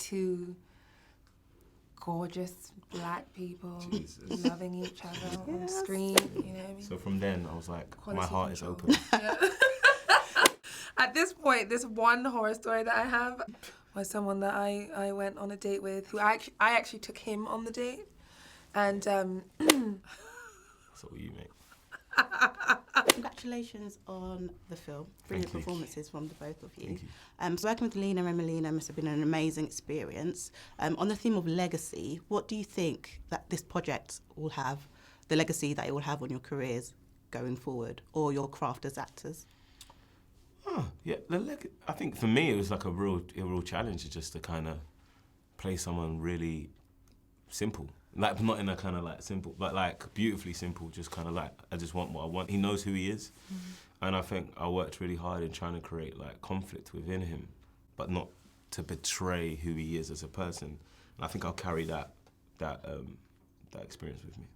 two gorgeous black people loving each other on screen, you know what I mean? So from then, I was like, Quality my heart control. is open. Yeah. At this point, this one horror story that I have was someone that I went on a date with, who I actually took him on the date, and That's all you, mate. Congratulations on the film. Brilliant Thank you. performances from the both of you. Thank you. So working with Lena and Melina must have been an amazing experience. On the theme of legacy, what do you think that this project will have, the legacy that it will have on your careers going forward, or your craft as actors? Yeah, I think for me it was like a real challenge just to kind of play someone really simple. Like, not in a kind of like simple, but like beautifully simple, just kind of like, I just want what I want. He knows who he is. And I think I worked really hard in trying to create like conflict within him, but not to betray who he is as a person. And I think I'll carry that experience with me.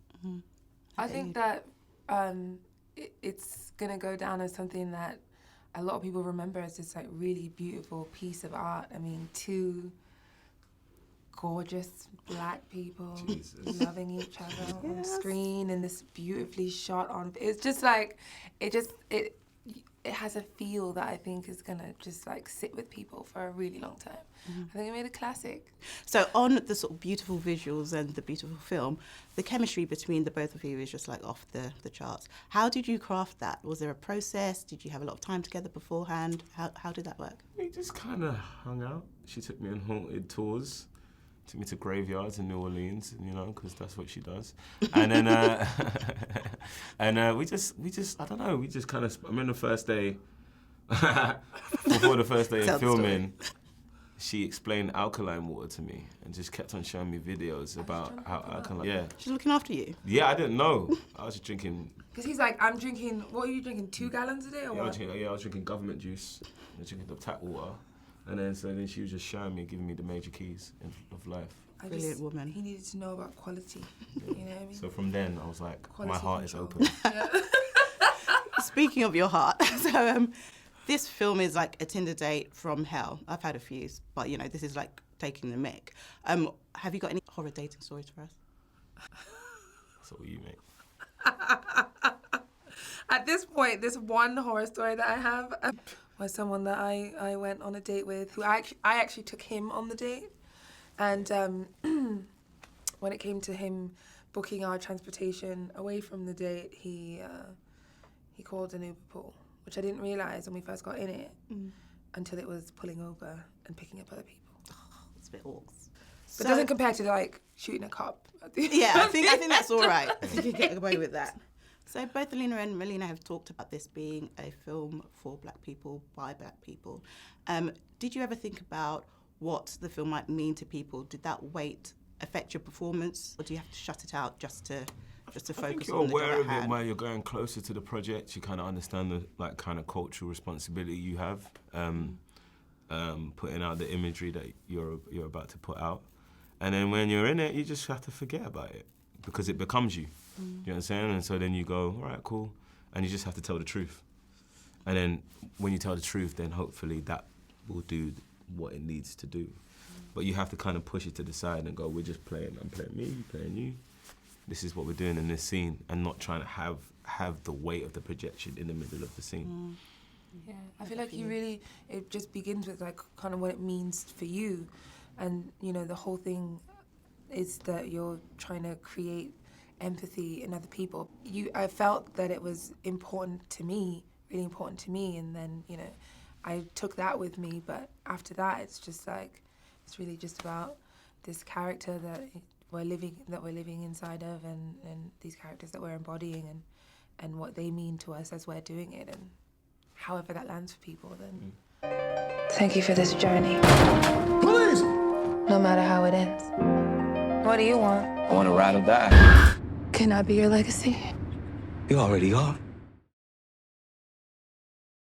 I think that it's gonna go down as something that a lot of people remember as this like really beautiful piece of art. I mean, two gorgeous black people loving each other on screen in this beautifully shot on. It's just like, it has a feel that I think is gonna just like sit with people for a really long time. I think it made a classic. So on the sort of beautiful visuals and the beautiful film, the chemistry between the both of you is just like off the charts. How did you craft that? Was there a process? Did you have a lot of time together beforehand? How did that work? We just kind of hung out. She took me on haunted tours. Took me to graveyards in New Orleans, you know, because that's what she does. And then, we just, I don't know, we just kind of, I remember the first day, before the first day of filming, she explained alkaline water to me and just kept on showing me videos about how alkaline, yeah. She's looking after you? Yeah, I didn't know. I was just drinking. Because he's like, I'm drinking, what are you drinking, 2 gallons a day or what? I was drinking government juice. I was drinking the tap water. And then she was just showing me, giving me the major keys of life. Brilliant woman. He needed to know about quality, you know what I mean? So from then, I was like, Quality my heart control. is open. Speaking of your heart, so this film is like a Tinder date from hell. I've had a few, but you know, this is like taking the mick. Have you got any horror dating stories for us? That's all you, mate. At this point, this one horror story that I have was someone that I went on a date with, who I actually took him on the date. And when it came to him booking our transportation away from the date, he called an Uber pool, which I didn't realise when we first got in it until it was pulling over and picking up other people. It's a bit orcs. But it doesn't compare to like shooting a cop. Yeah, I think that's all right. I think you can get away with that. So both Lena and Melina have talked about this being a film for black people, by black people. Did you ever think about what the film might mean to people? Did that weight affect your performance, or do you have to shut it out just to focus on the job at hand? I think you're aware of it while you're going closer to the project. You kind of understand the like kind of cultural responsibility you have, putting out the imagery that you're about to put out, and then when you're in it, you just have to forget about it because it becomes you. You know what I'm saying? And so then you go, all right, cool, and you just have to tell the truth. And then when you tell the truth, then hopefully that will do what it needs to do. But you have to kind of push it to the side and go, we're just playing, I'm playing me, you're playing you. This is what we're doing in this scene, and not trying to have the weight of the projection in the middle of the scene. Yeah, I feel like it just begins with like kind of what it means for you. And you know, the whole thing is that you're trying to create empathy in other people. I felt that it was important to me, really important to me, and then, you know, I took that with me, but after that, it's just like, it's really just about this character that we're living inside of, and these characters that we're embodying, and what they mean to us as we're doing it, and however that lands for people, then. Thank you for this journey. Please! No matter how it ends. What do you want? I want to ride or die. Can I be your legacy? You already are.